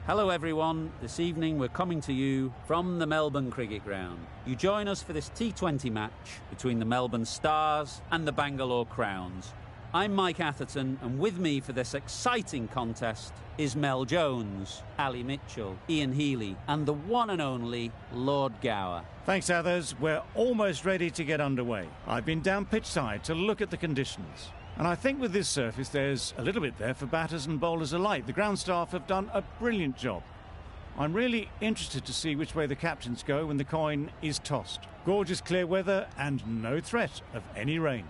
Hello everyone, this evening we're coming to you from the Melbourne Cricket Ground. You join us for this T20 match between the Melbourne Stars and the Bangalore Crowns. I'm Mike Atherton, and with me for this exciting contest is Mel Jones, Ali Mitchell, Ian Healy and the one and only Lord Gower. Thanks, Athers. We're almost ready to get underway. I've been down pitch side to look at the conditions. And I think with this surface, there's a little bit there for batters and bowlers alike. The ground staff have done a brilliant job. I'm really interested to see which way the captains go when the coin is tossed. Gorgeous clear weather and no threat of any rain.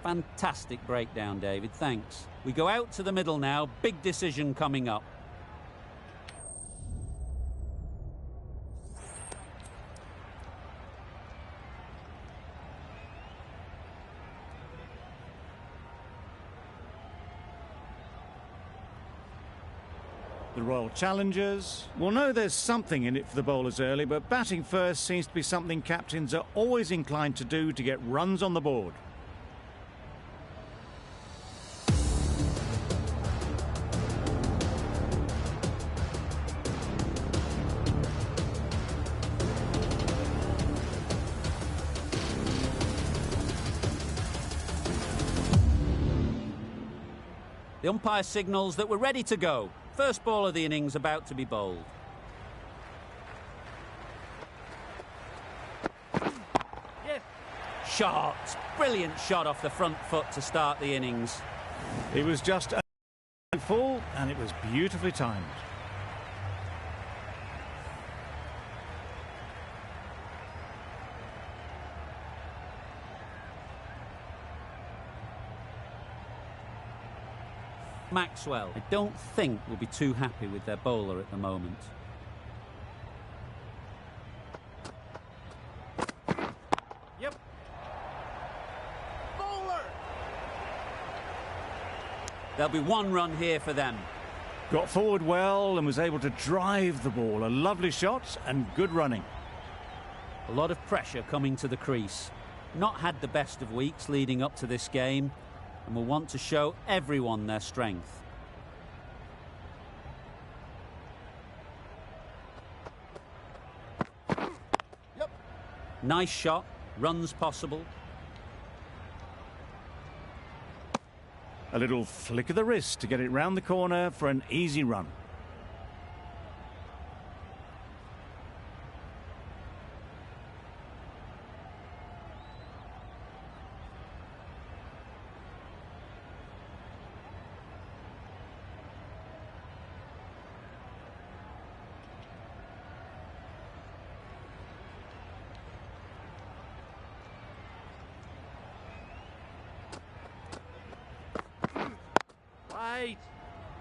Fantastic breakdown, David, thanks. We go out to the middle now, big decision coming up. The Royal Challengers will know there's something in it for the bowlers early, but batting first seems to be something captains are always inclined to do to get runs on the board. The umpire signals that we're ready to go. First ball of the innings about to be bowled. Yeah. Shot. Brilliant shot off the front foot to start the innings. It was just a full and it was beautifully timed. Maxwell, I don't think will be too happy with their bowler at the moment. Yep. Bowler! There'll be one run here for them. Got forward well and was able to drive the ball. A lovely shot and good running. A lot of pressure coming to the crease. Not had the best of weeks leading up to this game, and will want to show everyone their strength. Yep. Nice shot, runs possible. A little flick of the wrist to get it round the corner for an easy run.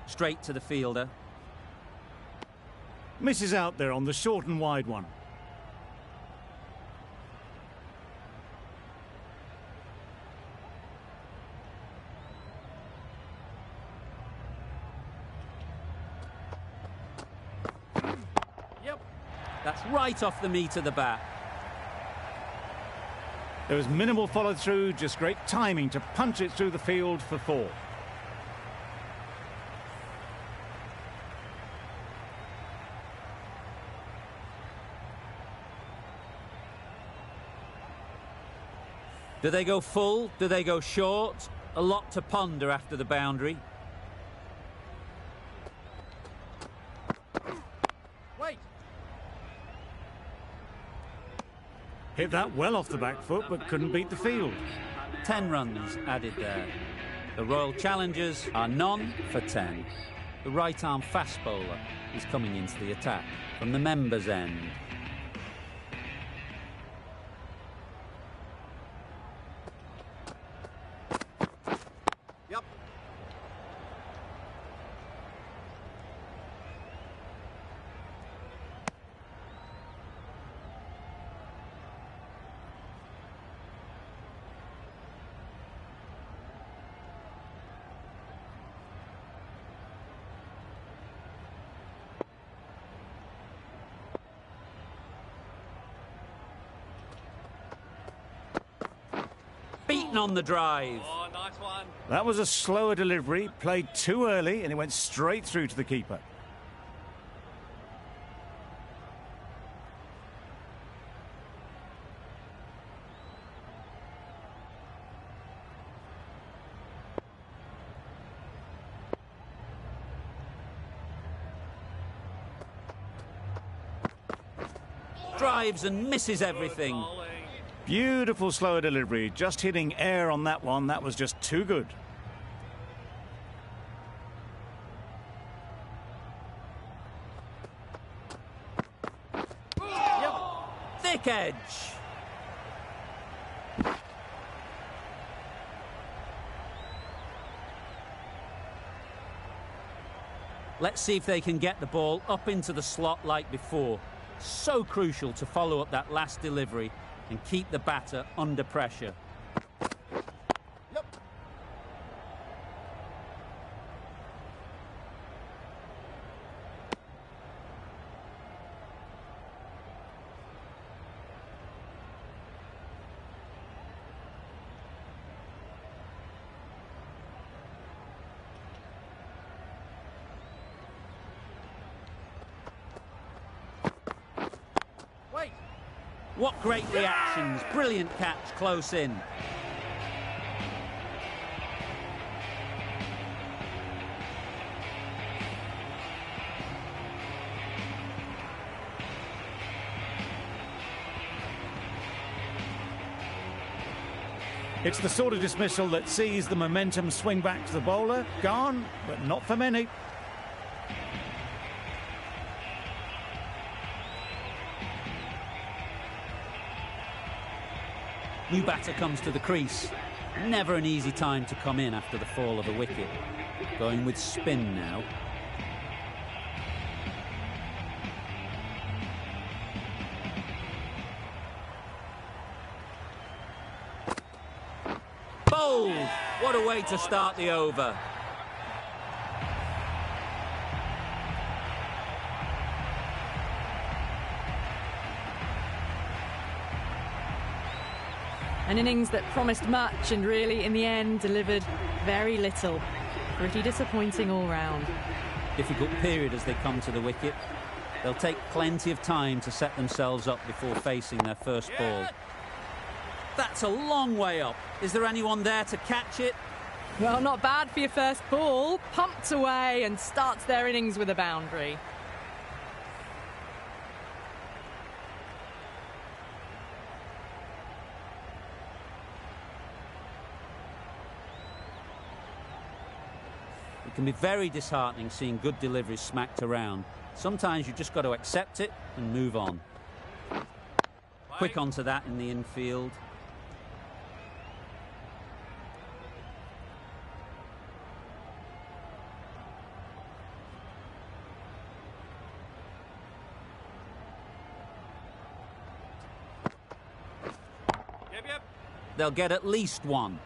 Straight to the fielder. Misses out there on the short and wide one. Yep. That's right off the meat of the bat. There was minimal follow through, just great timing to punch it through the field for 4. Do they go full? Do they go short? A lot to ponder after the boundary. Wait. Hit that well off the back foot, but couldn't beat the field. 10 runs added there. The Royal Challengers are none for 10. The right-arm fast bowler is coming into the attack from the members' end. Beaten on the drive. Oh, nice one. That was a slower delivery, played too early, and it went straight through to the keeper. drives and misses everything. Beautiful slower delivery, just hitting air on that one. That was just too good. Thick edge. Let's see if they can get the ball up into the slot like before. So crucial to follow up that last delivery and keep the batter under pressure. What great reactions. Brilliant catch close in. It's the sort of dismissal that sees the momentum swing back to the bowler. Gone, but not for many. New batter comes to the crease. Never an easy time to come in after the fall of a wicket. Going with spin now. Bowled! What a way to start the over. An innings that promised much and really, in the end, delivered very little. Pretty disappointing all round. Difficult period as they come to the wicket. They'll take plenty of time to set themselves up before facing their first ball. That's a long way up. Is there anyone there to catch it? Well, not bad for your first ball. Pumped away and starts their innings with a boundary. It can be very disheartening seeing good deliveries smacked around. Sometimes you've just got to accept it and move on. Quick onto that in the infield. They'll get at least one.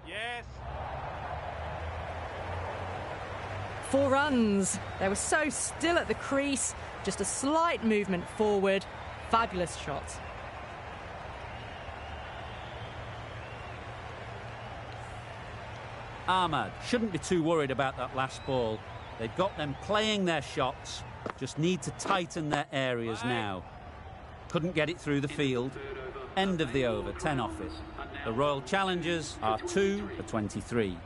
Yes. 4 runs. They were so still at the crease. Just a slight movement forward. Fabulous shot. Ahmad shouldn't be too worried about that last ball. They've got them playing their shots. Just need to tighten their areas now. Couldn't get it through the field. End of the over, 10 off it. The Royal Challengers are 2 for 23.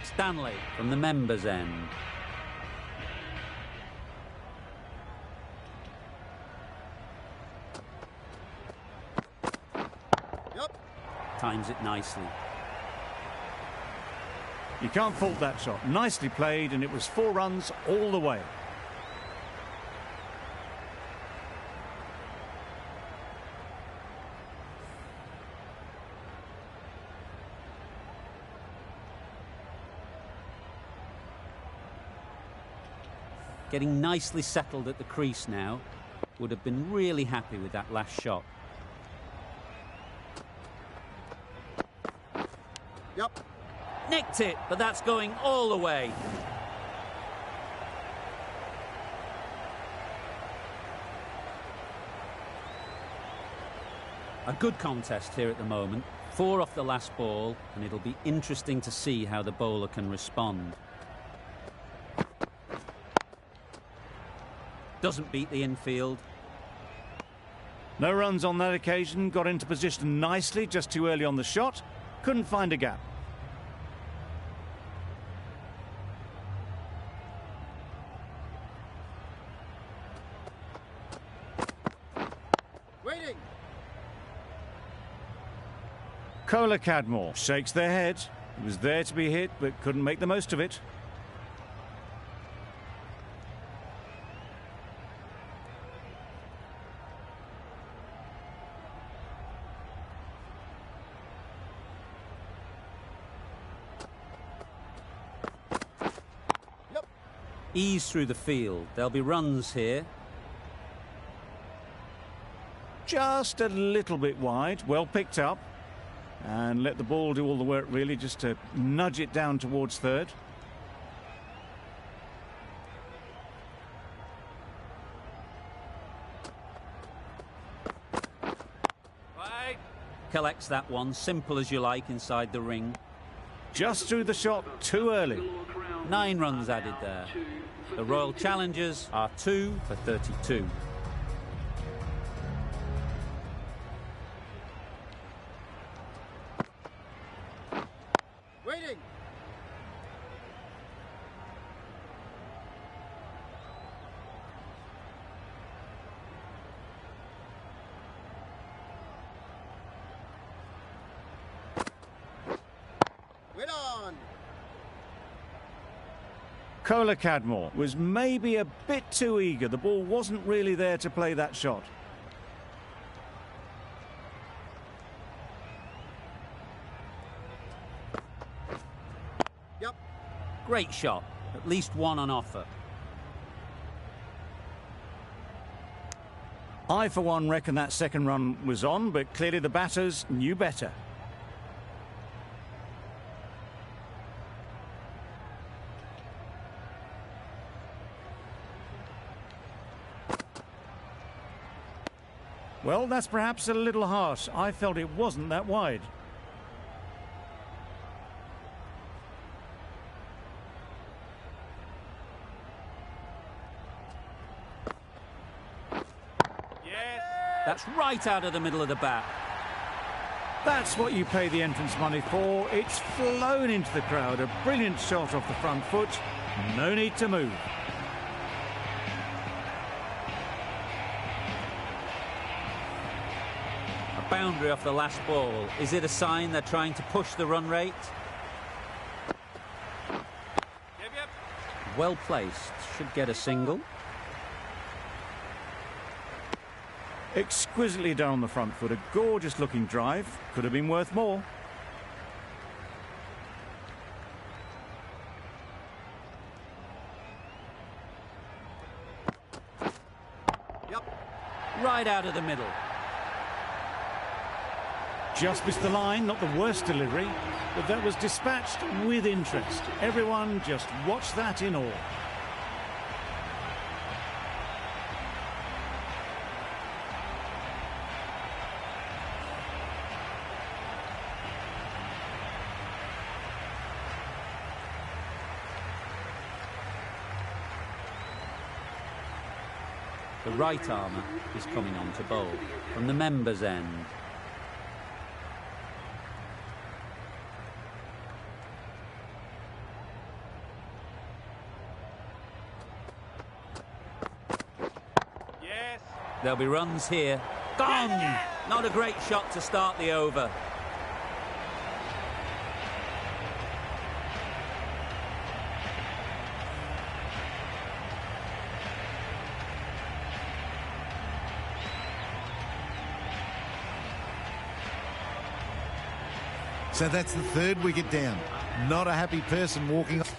Stanley from the members' end. Times it nicely. You can't fault that shot. Nicely played, and it was 4 runs all the way. Getting nicely settled at the crease now. Would have been really happy with that last shot. Yep. Nicked it, but that's going all the way. A good contest here at the moment. 4 off the last ball, and it'll be interesting to see how the bowler can respond. Doesn't beat the infield. No runs on that occasion, got into position nicely, just too early on the shot. Couldn't find a gap. Waiting. Kohler Cadmore shakes their head. He was there to be hit, but couldn't make the most of it. Ease through the field. There'll be runs here. Just a little bit wide, well picked up. And let the ball do all the work, really, just to nudge it down towards third. Right. Collects that one, simple as you like, inside the ring. Just through the shot, too early. 9 runs added there. The Royal Challengers are 2 for 32. Waiting. Wait on. Kohler Cadmore was maybe a bit too eager. The ball wasn't really there to play that shot. Yep. Great shot. At least one on offer. I, for one, reckon that second run was on, but clearly the batters knew better. Well, that's perhaps a little harsh. I felt it wasn't that wide. That's right out of the middle of the bat. That's what you pay the entrance money for. It's flown into the crowd. A brilliant shot off the front foot. No need to move. A boundary off the last ball. Is it a sign they're trying to push the run rate? Yep. Well placed. Should get a single. Exquisitely down the front foot. A gorgeous looking drive. Could have been worth more. Yep. Right out of the middle. Just missed the line, not the worst delivery, but that was dispatched with interest. Everyone just watched that in awe. The right armour is coming on to bowl from the members' end. Yes. There'll be runs here. Gone! Not a great shot to start the over. So that's the third wicket down. Not a happy person walking off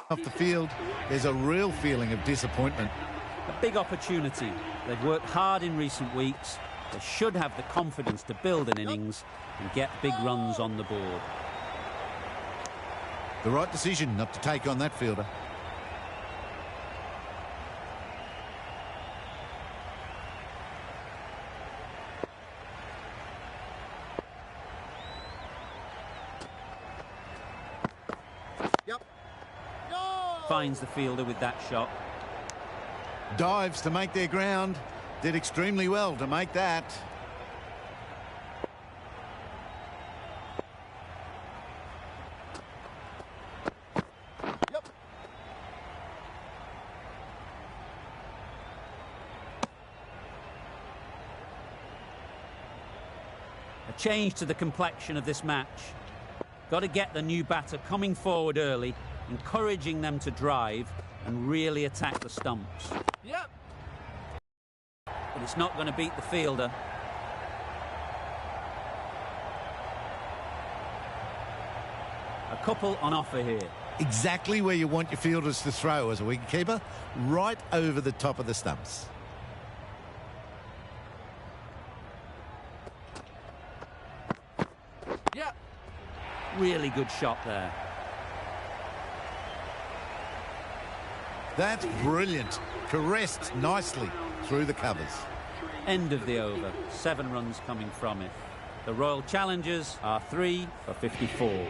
the field. There's a real feeling of disappointment. A big opportunity. They've worked hard in recent weeks. They should have the confidence to build an innings and get big runs on the board. The right decision not to take on that fielder. finds the fielder with that shot. Dives to make their ground. Did extremely well to make that. Yep. A change to the complexion of this match. Got to get the new batter coming forward early, encouraging them to drive and really attack the stumps. Yep. But it's not going to beat the fielder. A couple on offer here. Exactly where you want your fielders to throw as a wicketkeeper, right over the top of the stumps. Yep. Really good shot there. That's brilliant. Caressed nicely through the covers. End of the over. 7 runs coming from it. The Royal Challengers are 3 for 54.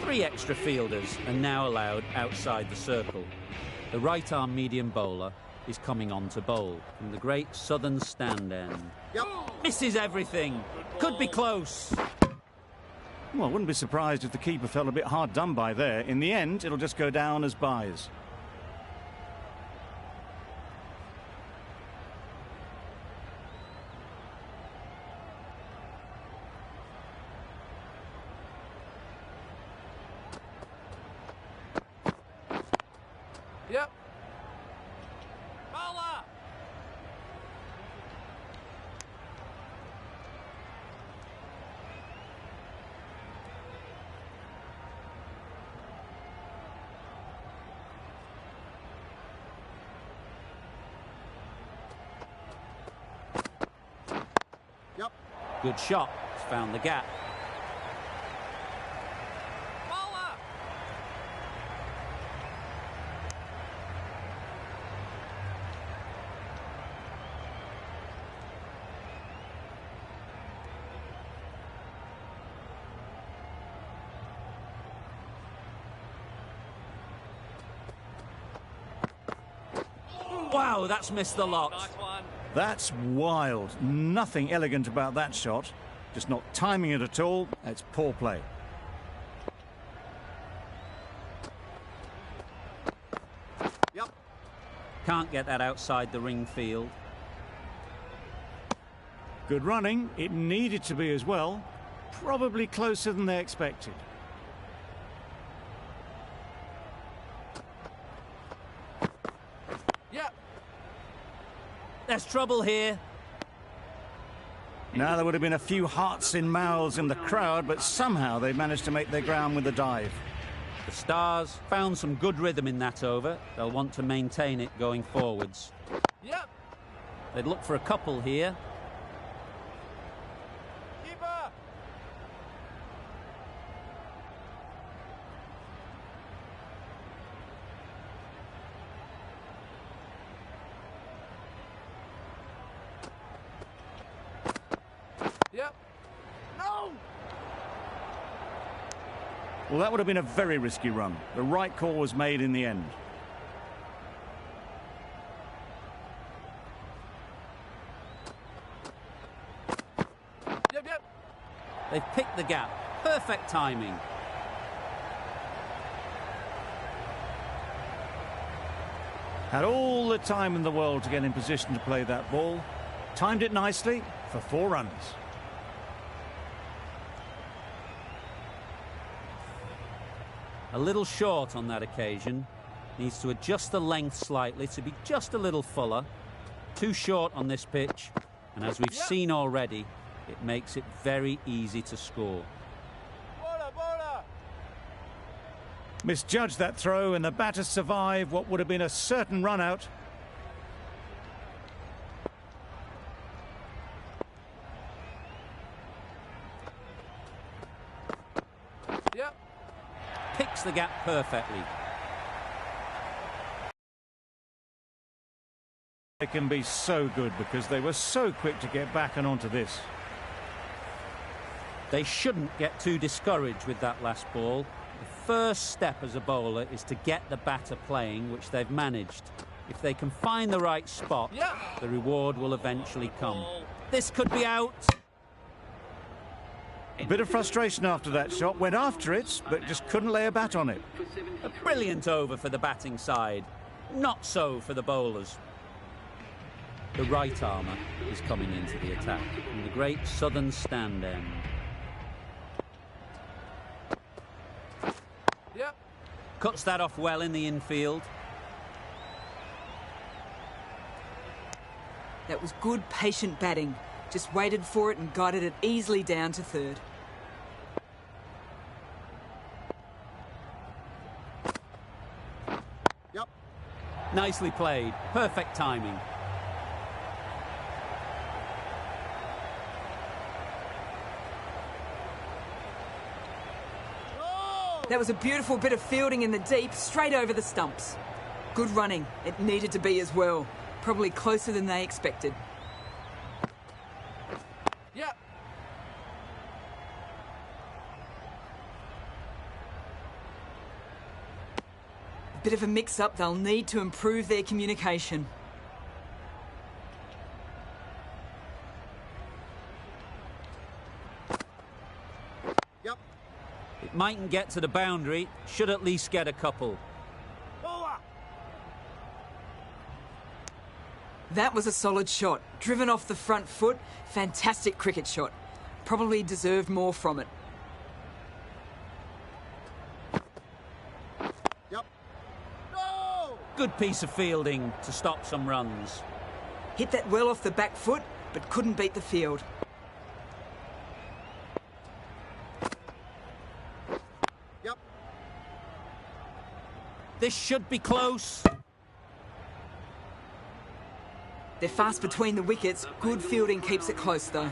3 extra fielders are now allowed outside the circle. The right-arm medium bowler is coming on to bowl from the great southern stand end. Yep. Misses everything. Could be close. Well, I wouldn't be surprised if the keeper felt a bit hard done by there. In the end, it'll just go down as byes. Yep. Bowler. Yep. Good shot. It's found the gap. Bowler. Wow, that's missed the lot. Nice one. That's wild. Nothing elegant about that shot. Just not timing it at all. It's poor play. Yep. Can't get that outside the ring field. Good running. It needed to be as well. Probably closer than they expected. Yep. There's trouble here. Now, there would have been a few hearts in mouths in the crowd, but somehow they managed to make their ground with the dive. The Stars found some good rhythm in that over. They'll want to maintain it going forwards. Yep. They'd look for a couple here. Keeper. Yep. No. Well, that would have been a very risky run. The right call was made in the end. Yep. Yep. They've picked the gap. Perfect timing. Had all the time in the world to get in position to play that ball. Timed it nicely for 4 runs. A little short on that occasion. Needs to adjust the length slightly to be just a little fuller. Too short on this pitch. And as we've seen already, it makes it very easy to score. Bowler. Bowler. Misjudged that throw, and the batters survive what would have been a certain run out. Yep. Picks the gap perfectly. They can be so good because they were so quick to get back and onto this. They shouldn't get too discouraged with that last ball. If first step as a bowler is to get the batter playing, which they've managed. If they can find the right spot, the reward will eventually come. This could be out. A bit of frustration after that shot. Went after it, but just couldn't lay a bat on it. A brilliant over for the batting side. Not so for the bowlers. The right armour is coming into the attack from the great southern stand end. Yep. Cuts that off well in the infield. That was good, patient batting. Just waited for it and guided it easily down to third. Yep. Nicely played. Perfect timing. That was a beautiful bit of fielding in the deep, straight over the stumps. Good running. It needed to be as well. Probably closer than they expected. Yep. A bit of a mix-up. They'll need to improve their communication. Yep. It mightn't get to the boundary, should at least get a couple. Bowler. That was a solid shot. Driven off the front foot. Fantastic cricket shot. Probably deserved more from it. Yep. No! Good piece of fielding to stop some runs. Hit that well off the back foot, but couldn't beat the field. Yep. This should be close. They're fast between the wickets. Good fielding keeps it close, though.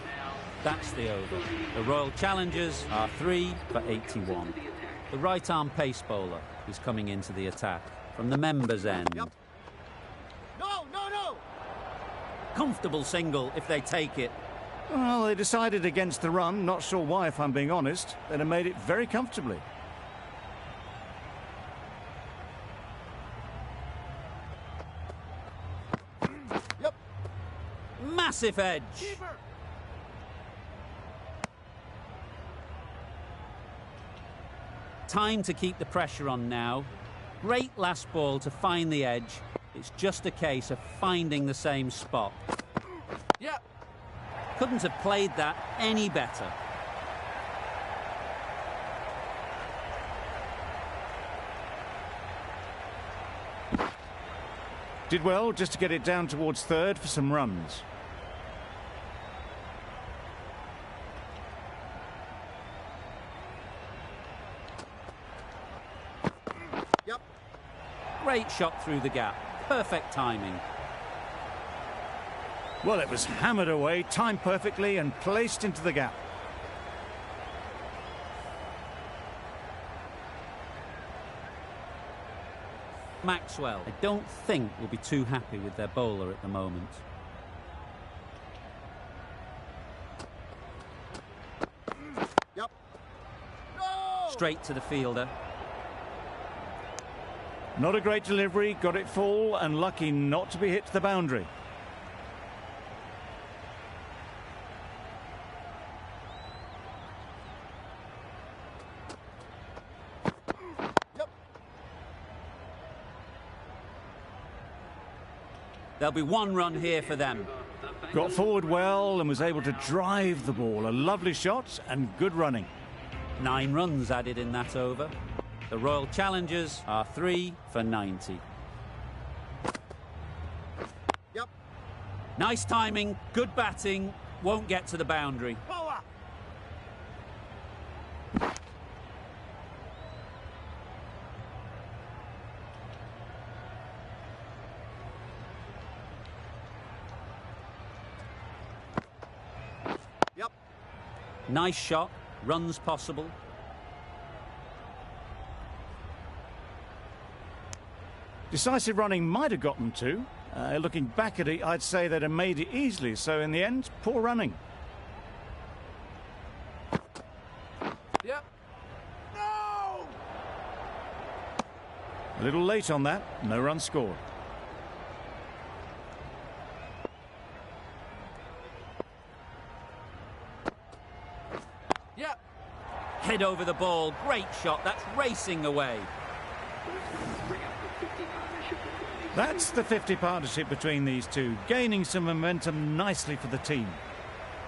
That's the over. The Royal Challengers are 3 for 81. The right-arm pace bowler is coming into the attack from the members' end. Yep. No, no, no! Comfortable single if they take it. Well, they decided against the run. Not sure why, if I'm being honest. They'd have made it very comfortably. Yep. Massive edge. Keeper. Time to keep the pressure on now. Great last ball to find the edge. It's just a case of finding the same spot. Yep. Couldn't have played that any better. Did well just to get it down towards third for some runs. Yep. Great shot through the gap. Perfect timing. Well, it was hammered away, timed perfectly and placed into the gap. Maxwell, I don't think will be too happy with their bowler at the moment. Yep. No! Straight to the fielder. Not a great delivery, got it full and lucky not to be hit to the boundary. Yep. There'll be one run here for them. Got forward well and was able to drive the ball. A lovely shot and good running. 9 runs added in that over. The Royal Challengers are 3 for 90. Yep. Nice timing, good batting, won't get to the boundary. Bowler. Yep. Nice shot, runs possible. Decisive running might have got them to. Looking back at it, I'd say they'd have made it easily. So in the end, poor running. Yep. No! A little late on that, no run scored. Yep. Head over the ball, great shot, that's racing away. That's the 50 partnership between these two, gaining some momentum nicely for the team.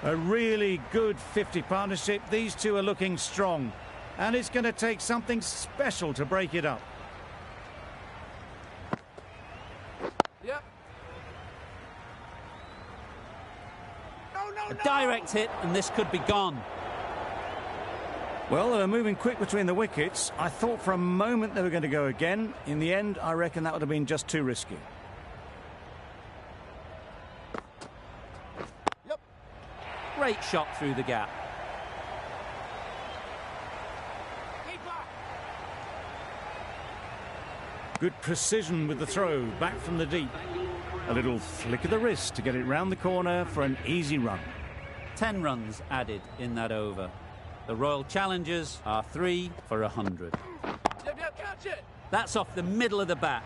A really good 50 partnership. These two are looking strong, and it's going to take something special to break it up. Yep. No, A direct hit, and this could be gone. Well, they were moving quick between the wickets. I thought for a moment they were going to go again. In the end, I reckon that would have been just too risky. Yep. Great shot through the gap. Keeper. Good precision with the throw, back from the deep. A little flick of the wrist to get it round the corner for an easy run. 10 runs added in that over. The Royal Challengers are 3 for 100. Yep, catch it. That's off the middle of the bat.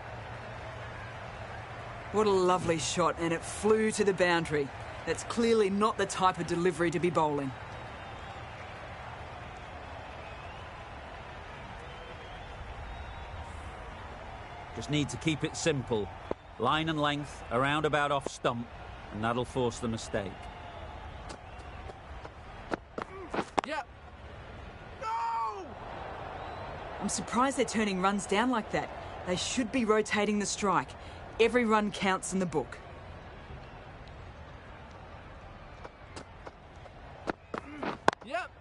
What a lovely shot, and it flew to the boundary. That's clearly not the type of delivery to be bowling. Just need to keep it simple. Line and length, around about off stump, and that'll force the mistake. Yep. No! I'm surprised they're turning runs down like that. They should be rotating the strike. Every run counts in the book. Yep.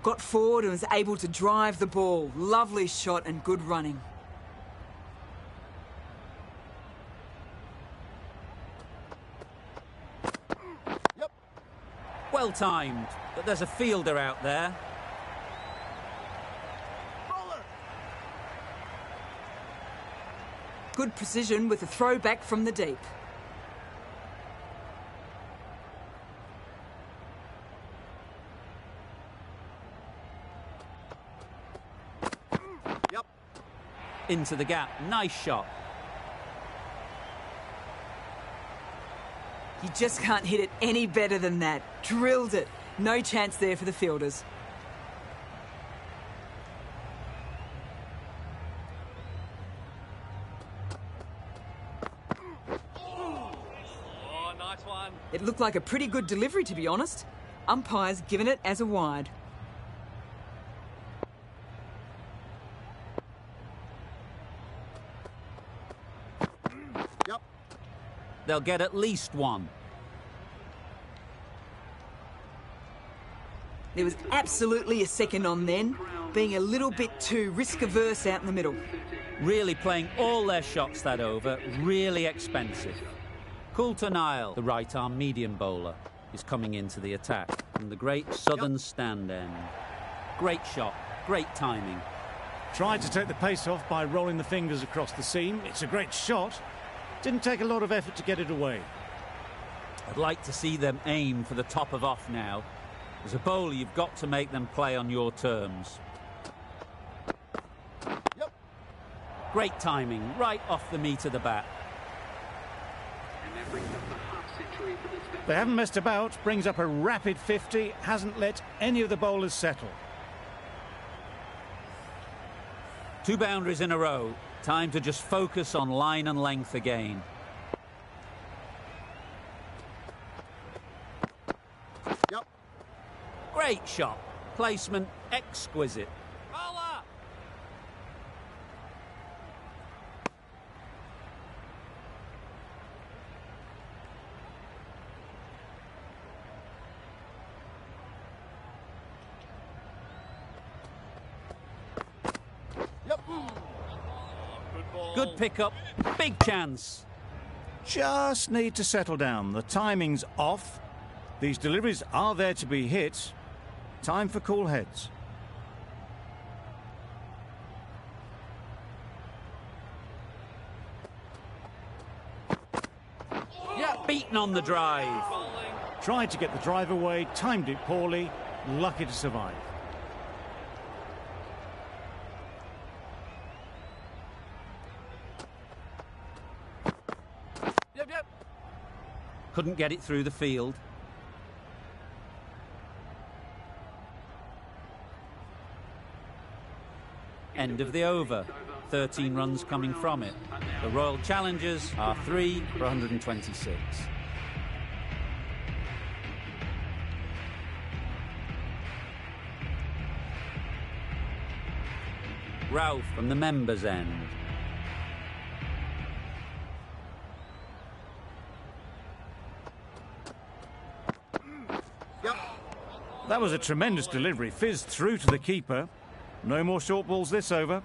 Got forward and was able to drive the ball. Lovely shot and good running. Yep. Well timed, but there's a fielder out there. Bowler. Good precision with a throw back from the deep. Yep. Into the gap, nice shot. You just can't hit it any better than that. Drilled it. No chance there for the fielders. Oh, nice one. It looked like a pretty good delivery, to be honest. Umpire's given it as a wide. Yep. They'll get at least one. There was absolutely a second on then, being a little bit too risk-averse out in the middle. Really playing all their shots that over, really expensive. Coulter Nile, the right-arm medium bowler, is coming into the attack from the great southern stand end. Great shot, great timing. Tried to take the pace off by rolling the fingers across the seam. It's a great shot. Didn't take a lot of effort to get it away. I'd like to see them aim for the top of off now. As a bowler, you've got to make them play on your terms. Yep. Great timing, right off the meat of the bat. They haven't messed about, brings up a rapid 50, hasn't let any of the bowlers settle. 2 boundaries in a row. Time to just focus on line and length again. Yep. Great shot. Placement exquisite. Bowler. Yep. Good pickup. Big chance. Just need to settle down. The timing's off. These deliveries are there to be hit. Time for cool heads. Beaten on the drive. Tried to get the drive away, timed it poorly. lucky to survive. Yep. Couldn't get it through the field. End of the over. 13 runs coming from it. The Royal Challengers are 3 for 126. Ralph from the members' end. That was a tremendous delivery. Fizzed through to the keeper. No more short balls this over.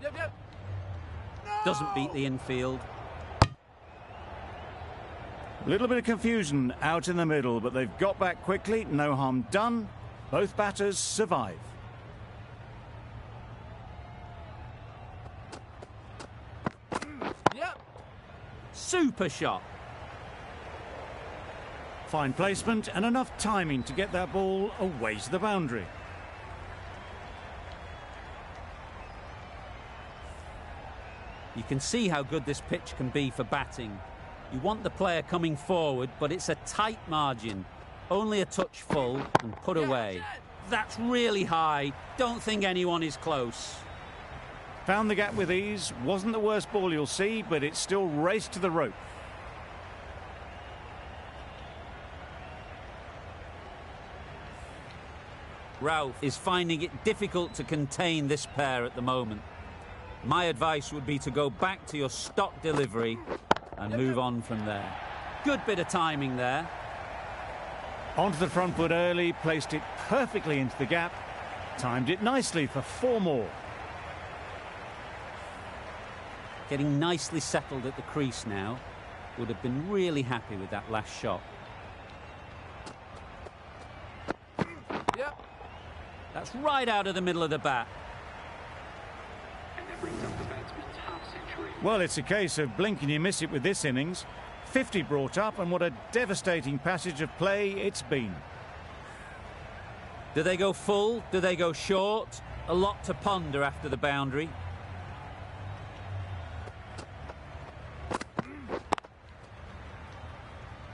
Yep. Doesn't beat the infield. A little bit of confusion out in the middle, but they've got back quickly. No harm done. Both batters survive. Yep. Super shot. Fine placement and enough timing to get that ball away to the boundary. You can see how good this pitch can be for batting. You want the player coming forward, but it's a tight margin. Only a touch full and put away. That's really high. Don't think anyone is close. Found the gap with ease. Wasn't the worst ball you'll see, but it still raced to the rope. Ralph is finding it difficult to contain this pair at the moment. My advice would be to go back to your stock delivery and move on from there. Good bit of timing there. Onto the front foot early, placed it perfectly into the gap. Timed it nicely for 4 more. Getting nicely settled at the crease now. Would have been really happy with that last shot. Yep. That's right out of the middle of the bat. Well, it's a case of blink and you miss it with this innings. 50 brought up, and what a devastating passage of play it's been. Do they go full? Do they go short? A lot to ponder after the boundary.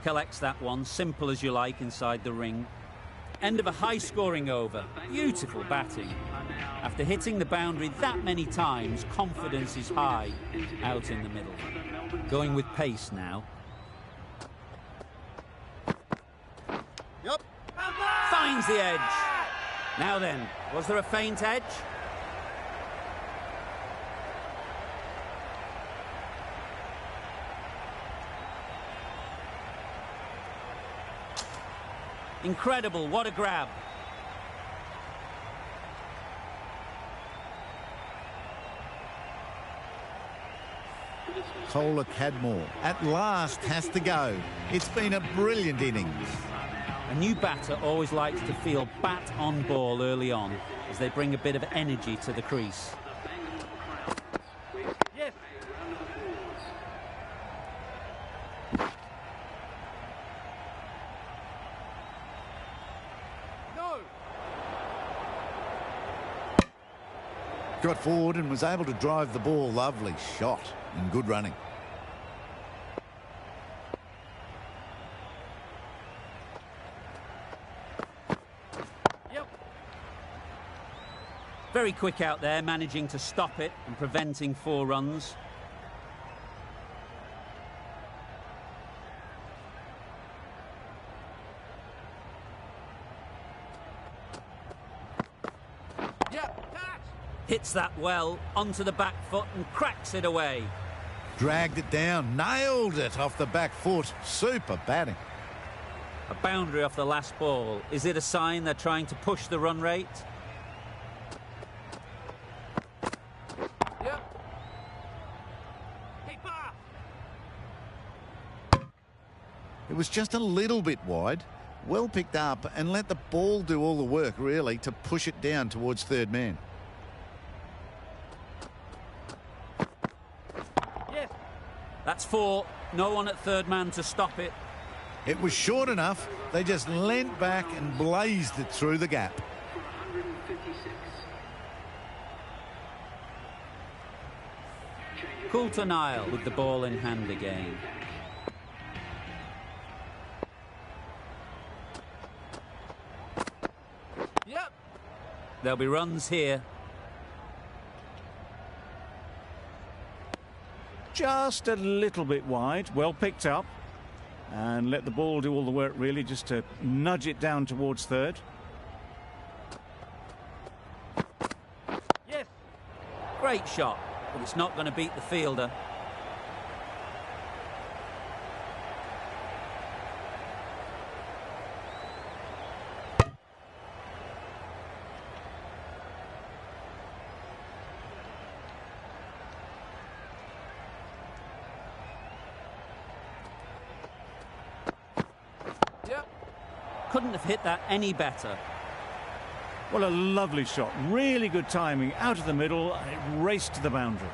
Collects that one, simple as you like, inside the ring. End of a high-scoring over. Beautiful batting. After hitting the boundary that many times, confidence is high out in the middle. Going with pace now. Yep. Finds the edge. Now then, was there a faint edge? Incredible, what a grab. Kohler Cadmore at last has to go. It's been a brilliant innings. A new batter always likes to feel bat on ball early on as they bring a bit of energy to the crease. Yes. No. Got forward and was able to drive the ball. Lovely shot and good running. Yep. Very quick out there, managing to stop it and preventing 4 runs. Yep. Catch. Hits that well onto the back foot and cracks it away. Dragged it down, nailed it off the back foot. Super batting. A boundary off the last ball. Is it a sign they're trying to push the run rate? Yep. Keeper. It was just a little bit wide. Well picked up and let the ball do all the work, really, to push it down towards third man. Yes. That's 4. No one at third man to stop it. It was short enough. They just leant back and blazed it through the gap. Coulter Nile with the ball in hand again. Yep. There'll be runs here. Just a little bit wide. Well picked up. And let the ball do all the work, really, just to nudge it down towards third. Yes. Great shot, but it's not going to beat the fielder. Yep. Couldn't have hit that any better. Well, a lovely shot. Really good timing. Out of the middle, and it raced to the boundary.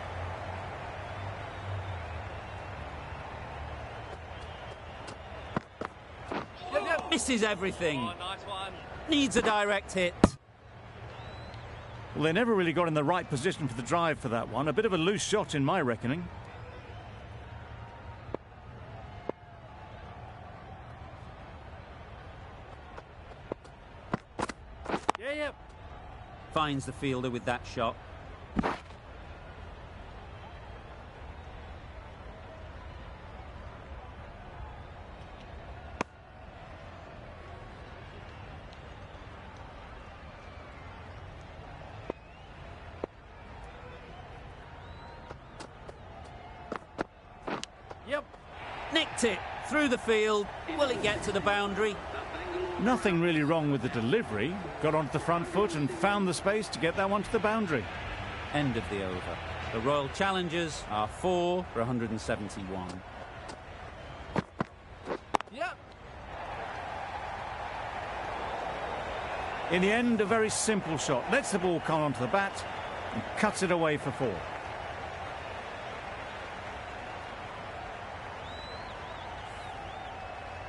Yep, yep. Misses everything. Oh, nice one. Needs a direct hit. Well, they never really got in the right position for the drive for that one. A bit of a loose shot in my reckoning. Yeah, yep. Finds the fielder with that shot. Yep. Nicked it through the field. Will it get to the boundary? Nothing really wrong with the delivery. Got onto the front foot and found the space to get that one to the boundary. End of the over. The Royal Challengers are 4 for 171. Yep. In the end, a very simple shot. Lets the ball come onto the bat and cuts it away for 4.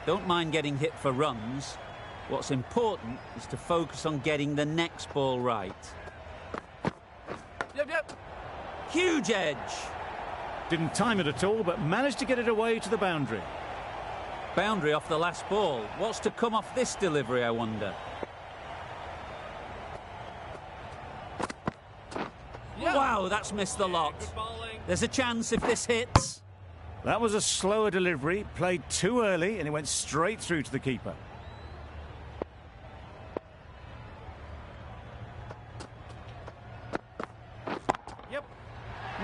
Don't mind getting hit for runs. What's important is to focus on getting the next ball right. Yep, yep. Huge edge. Didn't time it at all, but managed to get it away to the boundary. Boundary off the last ball. What's to come off this delivery, I wonder? Yep. Wow, that's missed the lot. Good bowling. There's a chance if this hits. That was a slower delivery, played too early, and it went straight through to the keeper. Yep.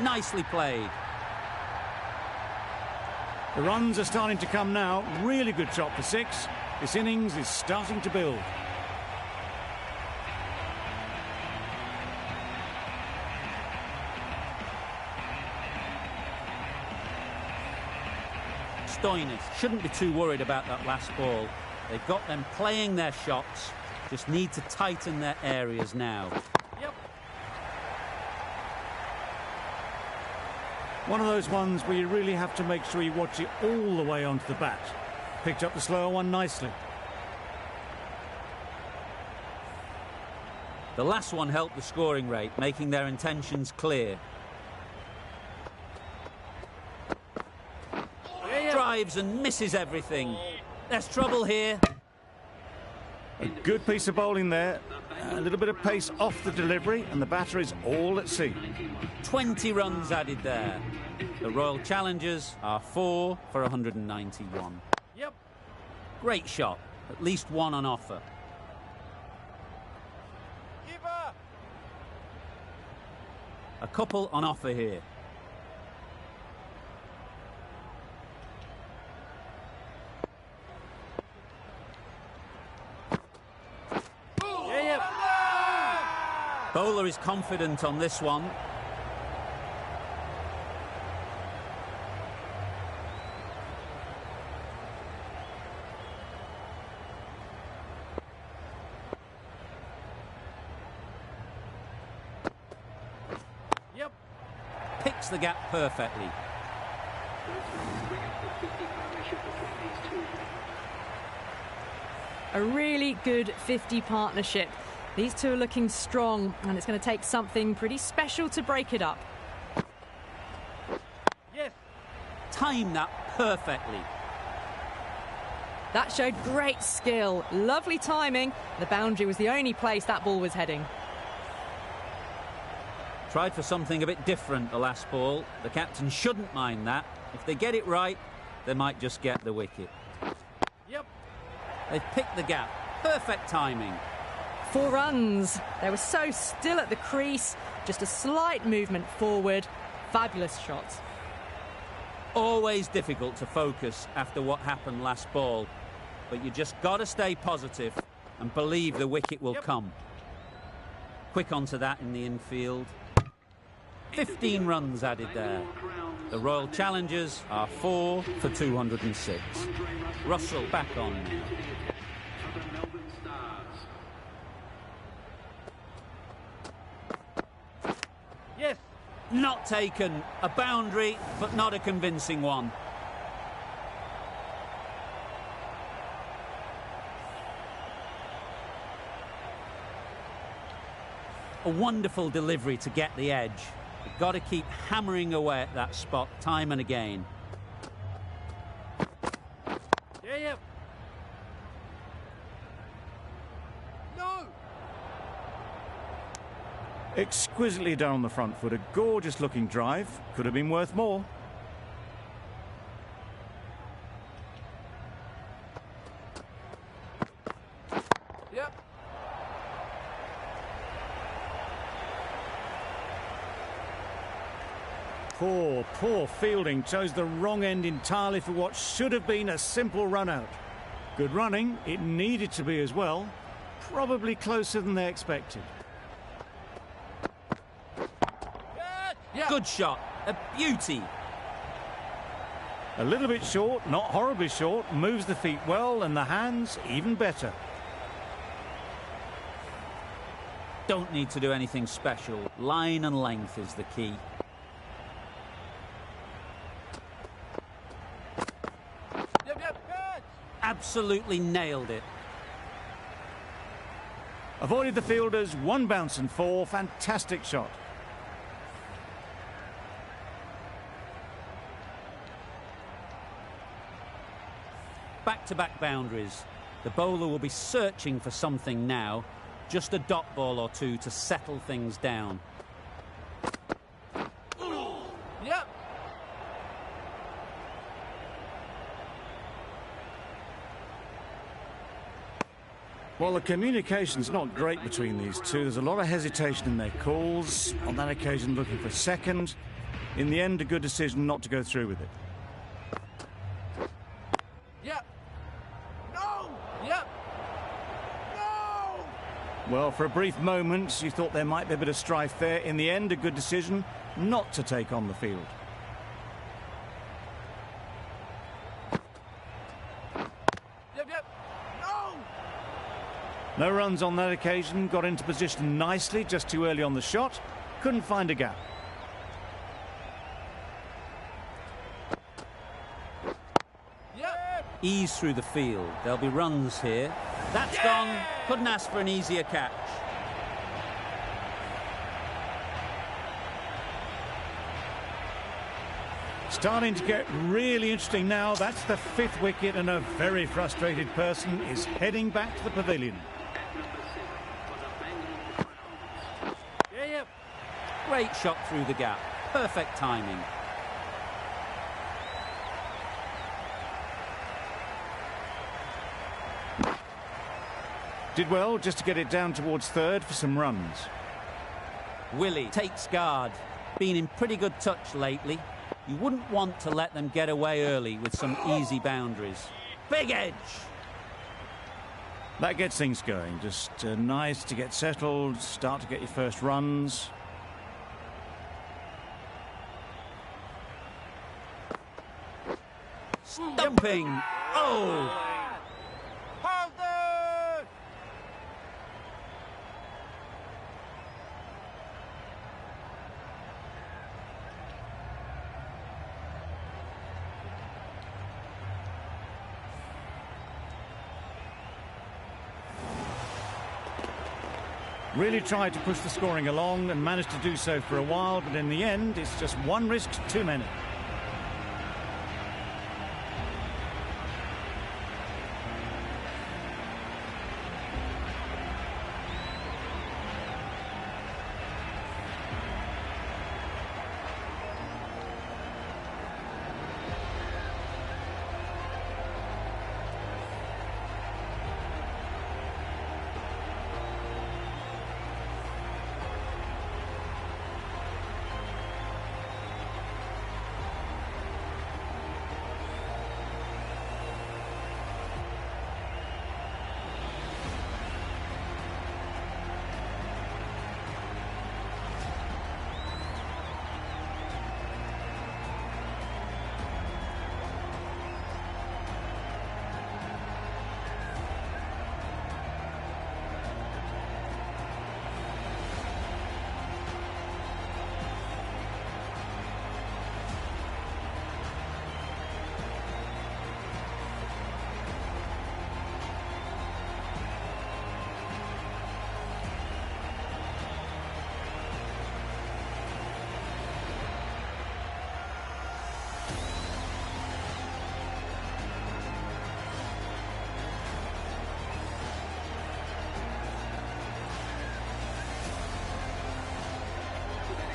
Nicely played. The runs are starting to come now. Really good shot for 6. This innings is starting to build. Stoinis shouldn't be too worried about that last ball. They've got them playing their shots. Just need to tighten their areas now. Yep. One of those ones where you really have to make sure you watch it all the way onto the bat. Picked up the slower one nicely. The last one helped the scoring rate, making their intentions clear. Drives and misses everything. There's trouble here. A good piece of bowling there. A little bit of pace off the delivery, and the batter is all at sea. 20 runs added there. The Royal Challengers are 4 for 191. Yep. Great shot. At least one on offer. Keeper. A couple on offer here. Bowler is confident on this one. Yep. Picks the gap perfectly. A really good 50 partnership. These two are looking strong, and it's going to take something pretty special to break it up. Yes. Time that perfectly. That showed great skill, lovely timing. The boundary was the only place that ball was heading. Tried for something a bit different the last ball. The captain shouldn't mind that. If they get it right, they might just get the wicket. Yep. They've picked the gap. Perfect timing. 4 runs. They were so still at the crease. Just a slight movement forward. Fabulous shot. Always difficult to focus after what happened last ball. But you just got to stay positive and believe the wicket will come. Quick onto that in the infield. 15 runs added there. The Royal Challengers are 4 for 206. Russell back on now. Yes. Not taken. A boundary, but not a convincing one. A wonderful delivery to get the edge. You've got to keep hammering away at that spot time and again. Yeah. No. Exquisitely done on the front foot. A gorgeous looking drive. Could have been worth more. Yep. Poor fielding. Chose the wrong end entirely for what should have been a simple run out. Good running. It needed to be as well. Probably closer than they expected. Yeah. Good shot. A beauty. A little bit short, not horribly short. Moves the feet well, and the hands even better. Don't need to do anything special. Line and length is the key. Yep. Catch. Absolutely nailed it. Avoided the fielders, 1 bounce and 4. Fantastic shot. Back-to-back boundaries. The bowler will be searching for something now. Just a dot ball or two to settle things down. Yep. Well, the communication's not great between these two. There's a lot of hesitation in their calls. On that occasion, looking for second. In the end, a good decision not to go through with it. Yep. No. Yep. No. Well, for a brief moment, you thought there might be a bit of strife there. In the end, a good decision not to take on the field. Yep. No. No runs on that occasion. Got into position nicely, just too early on the shot. Couldn't find a gap. Yep. Ease through the field. There'll be runs here. That's gone. Couldn't ask for an easier catch. Starting to get really interesting now. That's the 5th wicket, and a very frustrated person is heading back to the pavilion. Yep. Great shot through the gap. Perfect timing. Did well just to get it down towards 3rd for some runs. Willie takes guard. Been in pretty good touch lately. You wouldn't want to let them get away early with some easy boundaries. Big edge. That gets things going. Just nice to get settled, start to get your first runs. Stumping. Oh! Hold it! Really tried to push the scoring along and managed to do so for a while, but in the end, it's just one risk too many.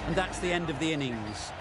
And that's the end of the innings.